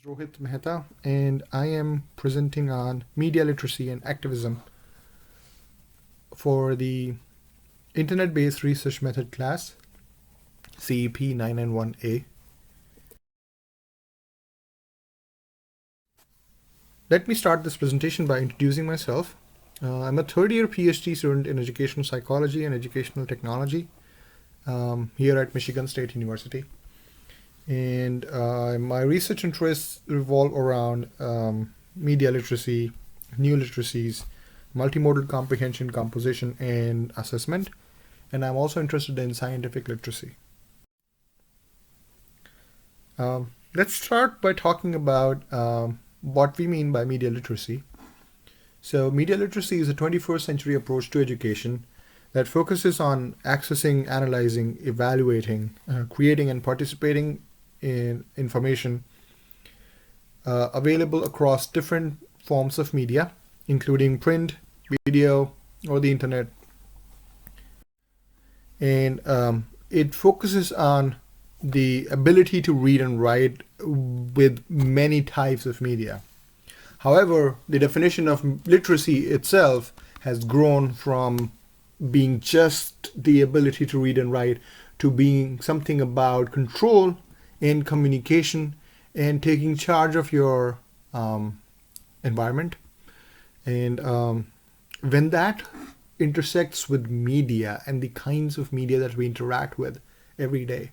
Rohit Mehta, and I am presenting on media literacy and activism for the Internet-based research method class, CEP991a. Let me start this presentation by introducing myself. I'm a third-year PhD student in educational psychology and educational technology here at Michigan State University. And my research interests revolve around media literacy, new literacies, multimodal comprehension, composition, and assessment. And I'm also interested in scientific literacy. Let's start by talking about what we mean by media literacy. So media literacy is a 21st century approach to education that focuses on accessing, analyzing, evaluating, creating, and participating in information available across different forms of media, including print, video, or the internet. And it focuses on the ability to read and write with many types of media. However, the definition of literacy itself has grown from being just the ability to read and write to being something about control and communication and taking charge of your environment. And when that intersects with media and the kinds of media that we interact with every day,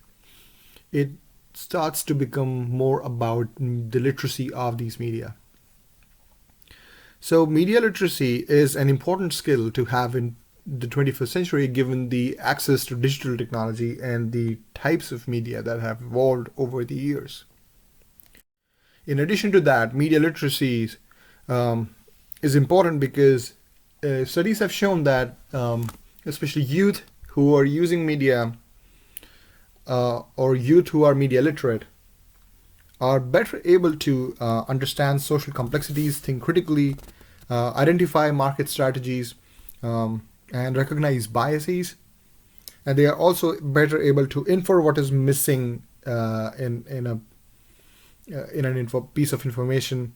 it starts to become more about the literacy of these media. So media literacy is an important skill to have in the 21st century, given the access to digital technology and the types of media that have evolved over the years. In addition to that, media literacy is important because studies have shown that especially youth who are using media or youth who are media literate are better able to understand social complexities, think critically, identify market strategies, and recognize biases. And they are also better able to infer what is missing in an piece of information,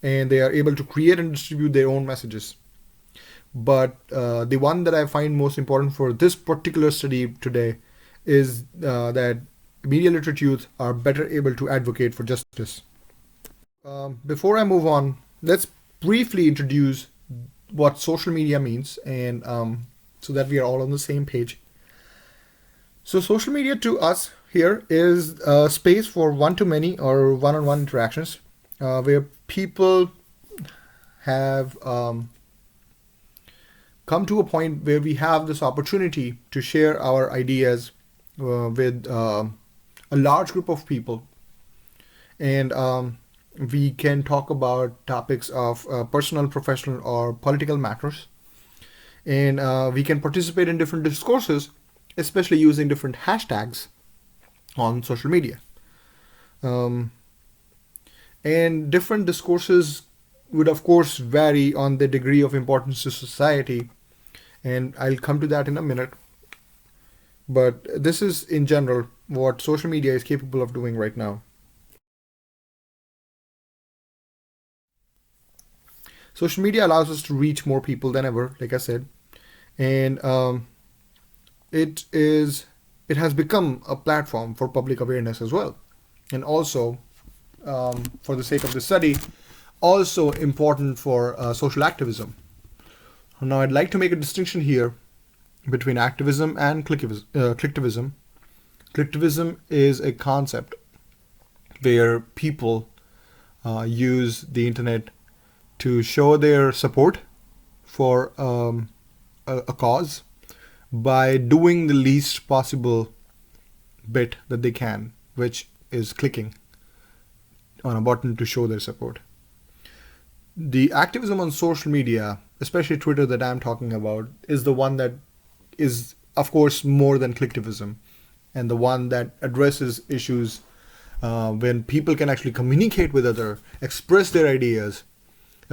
and they are able to create and distribute their own messages. But the one that I find most important for this particular study today is that media literate youth are better able to advocate for justice. Before I move on, let's briefly introduce what social media means, and so that we are all on the same page. So social media to us here is a space for one-to-many or one-on-one interactions where people have come to a point where we have this opportunity to share our ideas with a large group of people, and we can talk about topics of personal, professional, or political matters, and we can participate in different discourses, especially using different hashtags on social media. And different discourses would of course vary on the degree of importance to society, and I'll come to that in a minute. But this is in general what social media is capable of doing right now. Social media allows us to reach more people than ever, like I said, and it has become a platform for public awareness as well, and also for the sake of the study, also important for social activism. Now, I'd like to make a distinction here between activism and clicktivism. Clicktivism is a concept where people use the internet to show their support for a cause by doing the least possible bit that they can, which is clicking on a button to show their support. The activism on social media, especially Twitter that I'm talking about, is the one that is, of course, more than clicktivism, and the one that addresses issues when people can actually communicate with others, express their ideas,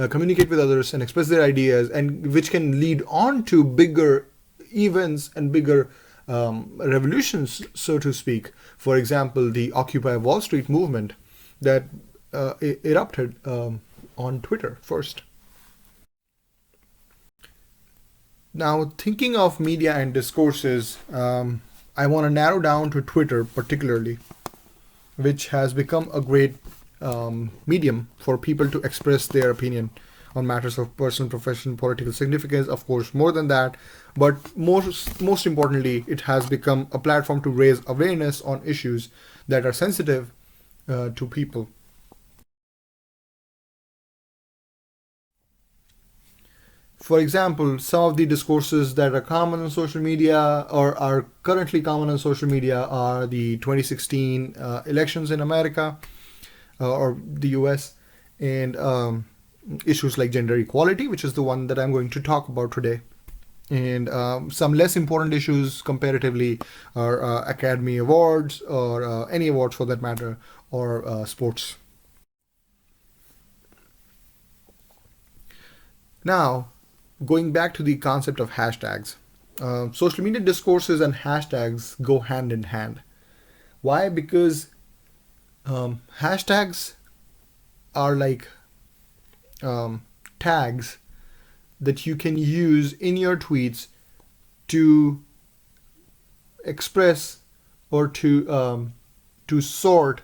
communicate with others and express their ideas, and which can lead on to bigger events and bigger revolutions, so to speak. For example, the Occupy Wall Street movement that erupted on Twitter first. Now, thinking of media and discourses, I want to narrow down to Twitter particularly, which has become a great medium for people to express their opinion on matters of personal, professional, political significance. Of course, more than that, but most importantly, it has become a platform to raise awareness on issues that are sensitive to people. For example, some of the discourses that are common on social media or are currently common on social media are the 2016 elections in America or the US, and issues like gender equality, which is the one that I'm going to talk about today. And some less important issues comparatively are Academy Awards or any awards for that matter, or sports. Now, going back to the concept of hashtags, social media discourses and hashtags go hand in hand. Why? Because hashtags are like tags that you can use in your tweets to express or to sort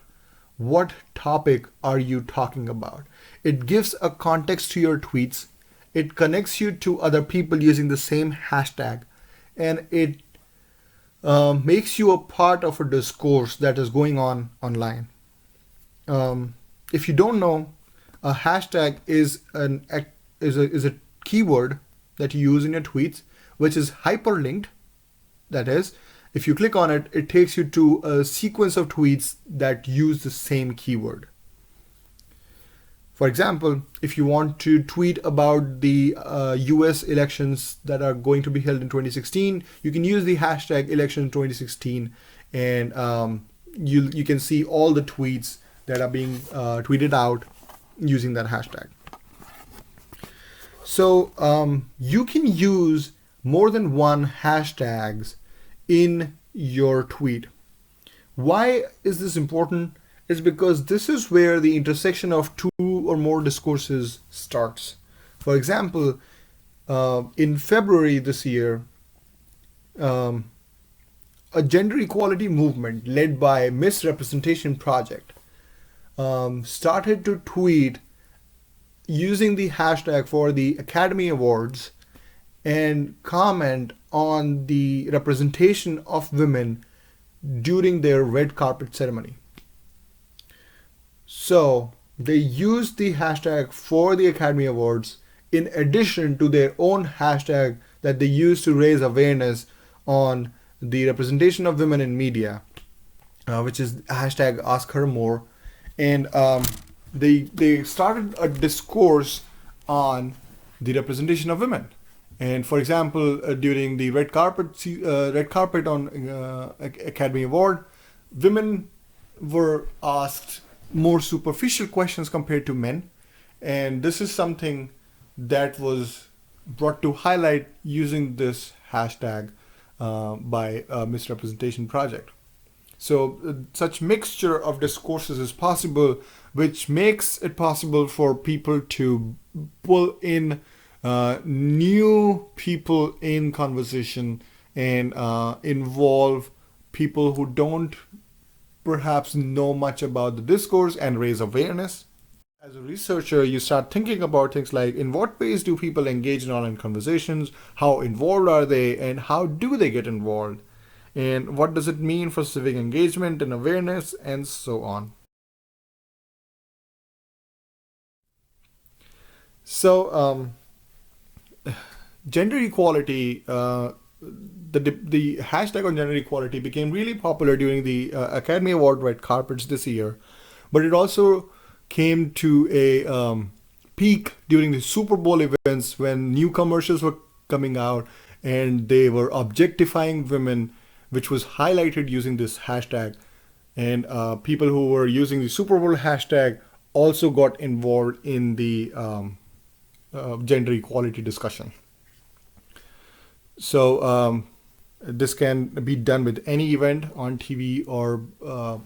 what topic are you talking about. It gives a context to your tweets. It connects you to other people using the same hashtag, and it makes you a part of a discourse that is going on online. If you don't know, a hashtag is a keyword that you use in your tweets, which is hyperlinked. That is, if you click on it, it takes you to a sequence of tweets that use the same keyword. For example, if you want to tweet about the US elections that are going to be held in 2016, you can use the hashtag election 2016, and you can see all the tweets that are being tweeted out using that hashtag. So you can use more than one hashtags in your tweet. Why is this important? It's because this is where the intersection of two or more discourses starts. For example, in February this year, a gender equality movement led by Misrepresentation Project started to tweet using the hashtag for the Academy Awards and comment on the representation of women during their red carpet ceremony. So they used the hashtag for the Academy Awards in addition to their own hashtag that they used to raise awareness on the representation of women in media, which is hashtag Ask Her More. And they started a discourse on the representation of women. And for example, during the red carpet on Academy Award, women were asked more superficial questions compared to men, and this is something that was brought to highlight using this hashtag by Misrepresentation Project. So such mixture of discourses is possible, which makes it possible for people to pull in new people in conversation and involve people who don't perhaps know much about the discourse and raise awareness. As a researcher, you start thinking about things like, in what ways do people engage in online conversations, how involved are they, and how do they get involved, and what does it mean for civic engagement and awareness, and so on. So gender equality, the hashtag on gender equality became really popular during the Academy Award red carpets this year, but it also came to a peak during the Super Bowl events when new commercials were coming out and they were objectifying women, which was highlighted using this hashtag. And people who were using the Super Bowl hashtag also got involved in the gender equality discussion. So this can be done with any event on TV or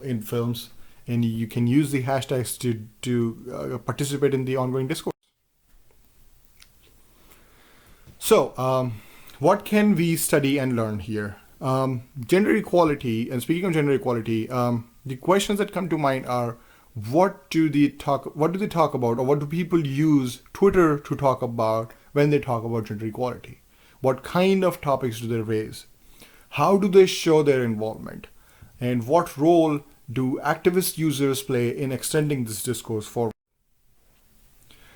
in films. and you can use the hashtags to participate in the ongoing discourse. So, what can we study and learn here? Gender equality, and speaking of gender equality, the questions that come to mind are, what do they talk about, or what do people use Twitter to talk about when they talk about gender equality? What kind of topics do they raise? How do they show their involvement? And what role do activist users play in extending this discourse forward?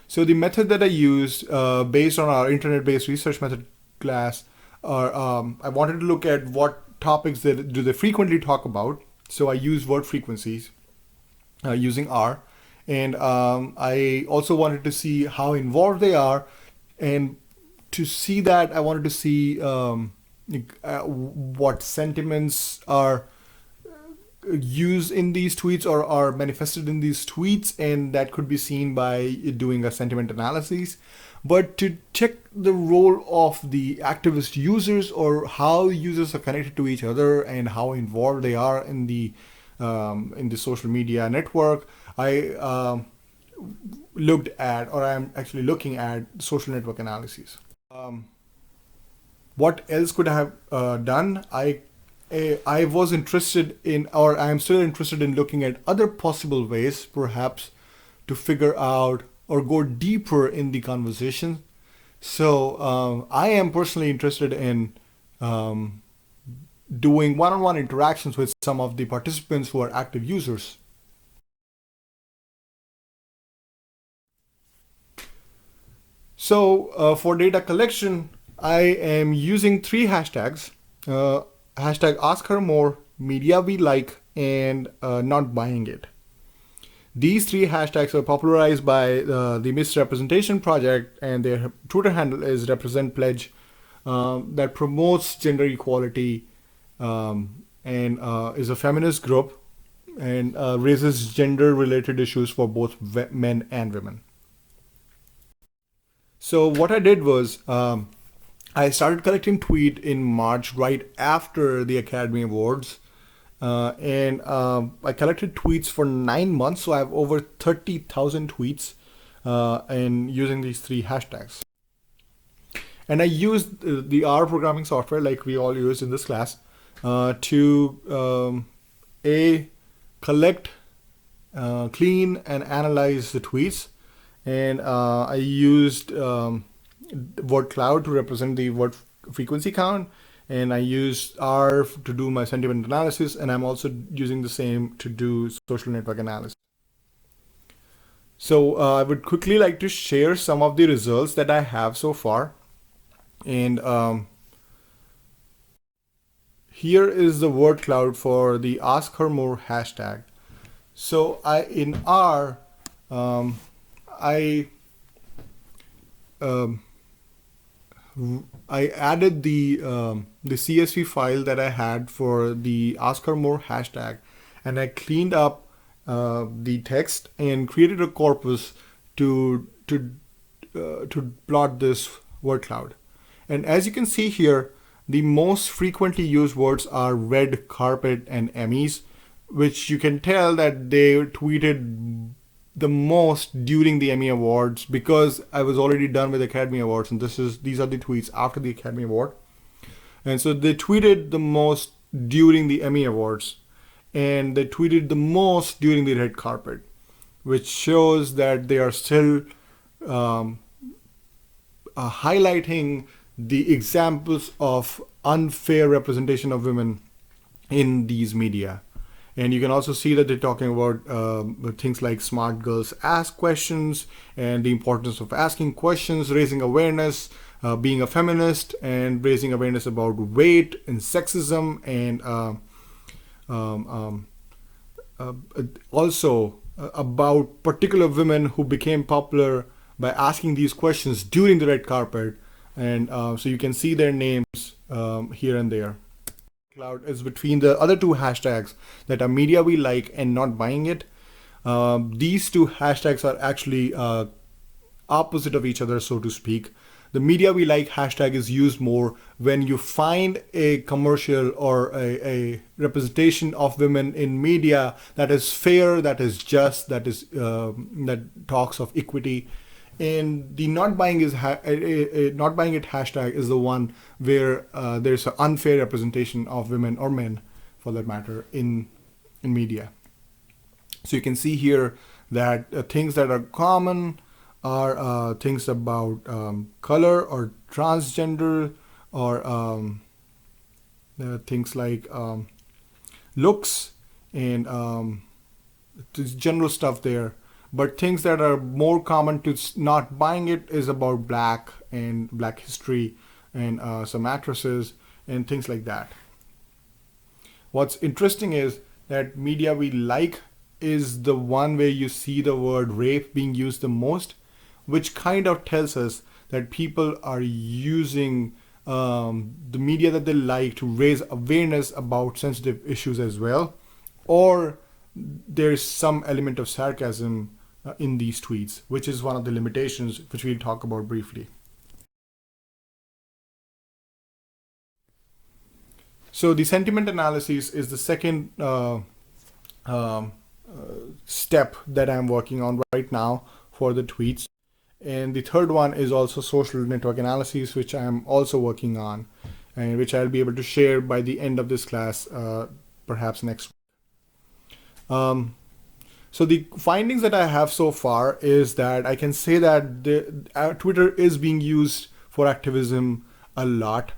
So the method that I used, based on our internet-based research method class, I wanted to look at what topics do they frequently talk about. So I used word frequencies using R, and I also wanted to see how involved they are, and to see that I wanted to see what sentiments are used in these tweets or are manifested in these tweets, and that could be seen by doing a sentiment analysis. But to check the role of the activist users, or how users are connected to each other and how involved they are in the social media network, I looked at, or I'm actually looking at, social network analyses. What else could I have done? I was interested in, or I am still interested in, looking at other possible ways, perhaps, to figure out or go deeper in the conversation. So I am personally interested in doing one-on-one interactions with some of the participants who are active users. So for data collection, I am using 3 hashtags. Hashtag Ask Her More, Media We Like, and Not Buying It. These 3 hashtags are popularized by the Misrepresentation Project, and their Twitter handle is Represent Pledge, that promotes gender equality and is a feminist group, and raises gender-related issues for both men and women. So what I did was, I started collecting tweet in March, right after the Academy Awards, and I collected tweets for 9 months, so I have over 30,000 tweets, and using these 3 hashtags. And I used the R programming software, like we all use in this class, to collect, clean, and analyze the tweets. And I used word cloud to represent the word frequency count, and I used R to do my sentiment analysis, and I'm also using the same to do social network analysis. So I would quickly like to share some of the results that I have so far. And here is the word cloud for the Ask Her More hashtag. So in R, I added the CSV file that I had for the Ask Her More hashtag, and I cleaned up the text and created a corpus to plot this word cloud. And as you can see here, the most frequently used words are red carpet and Emmys, which you can tell that they tweeted the most during the Emmy Awards, because I was already done with Academy Awards, and these are the tweets after the Academy Award. And so they tweeted the most during the Emmy Awards, and they tweeted the most during the red carpet, which shows that they are still highlighting the examples of unfair representation of women in these media. And you can also see that they're talking about things like smart girls ask questions, and the importance of asking questions, raising awareness, being a feminist, and raising awareness about weight and sexism, and also about particular women who became popular by asking these questions during the red carpet. And so you can see their names here and there. Cloud is between the other 2 hashtags that are Media We Like and Not Buying It. These 2 hashtags are actually opposite of each other, so to speak. the media we like hashtag is used more when you find a commercial or a representation of women in media that is fair, that is just, that talks of equity. And the not buying not buying it hashtag is the one where there's an unfair representation of women or men, for that matter, in media. So you can see here that things that are common are things about color or transgender, or things like looks and general stuff there. But things that are more common to not buying it is about black and black history and some actresses and things like that. What's interesting is that media we like is the one where you see the word rape being used the most, which kind of tells us that people are using the media that they like to raise awareness about sensitive issues as well, or there's some element of sarcasm in these tweets, which is one of the limitations which we'll talk about briefly. So the sentiment analysis is the second step that I'm working on right now for the tweets. And the third one is also social network analysis, which I'm also working on, and which I'll be able to share by the end of this class, perhaps next week. So the findings that I have so far is that I can say that Twitter is being used for activism a lot.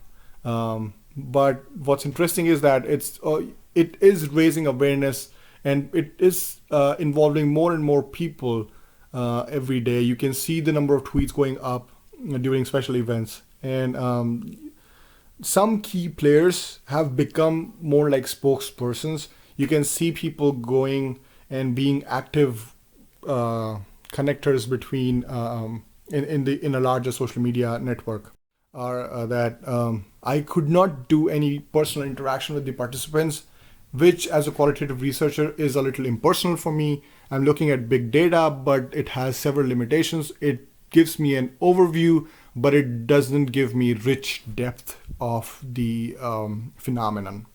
But what's interesting is that it is raising awareness, and it is involving more and more people every day. You can see the number of tweets going up during special events, and some key players have become more like spokespersons. You can see people going and being active connectors between in a larger social media network. Are that I could not do any personal interaction with the participants, which as a qualitative researcher is a little impersonal for me. I'm looking at big data, but it has several limitations. It gives me an overview, but it doesn't give me rich depth of the phenomenon.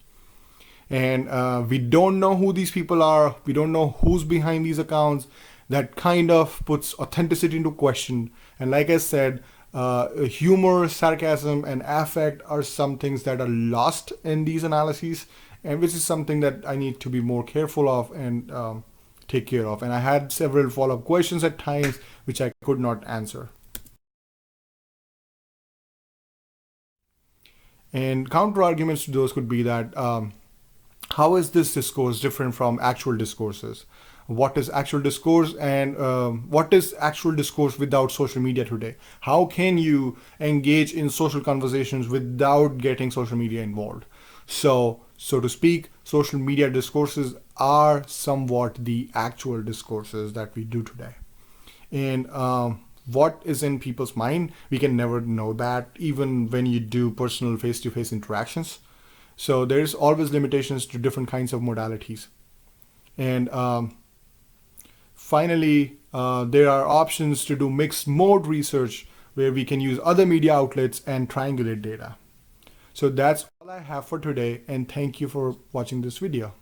And we don't know who these people are. We don't know who's behind these accounts. That kind of puts authenticity into question. And like I said, humor, sarcasm, and affect are some things that are lost in these analyses, and which is something that I need to be more careful of and take care of. And I had several follow-up questions at times which I could not answer. And counter arguments to those could be that how is this discourse different from actual discourses? What is actual discourse, and what is actual discourse without social media today? How can you engage in social conversations without getting social media involved? So to speak, social media discourses are somewhat the actual discourses that we do today. And what is in people's mind, we can never know that, even when you do personal face-to-face interactions. So there's always limitations to different kinds of modalities. And finally, there are options to do mixed mode research where we can use other media outlets and triangulate data. So that's all I have for today, and thank you for watching this video.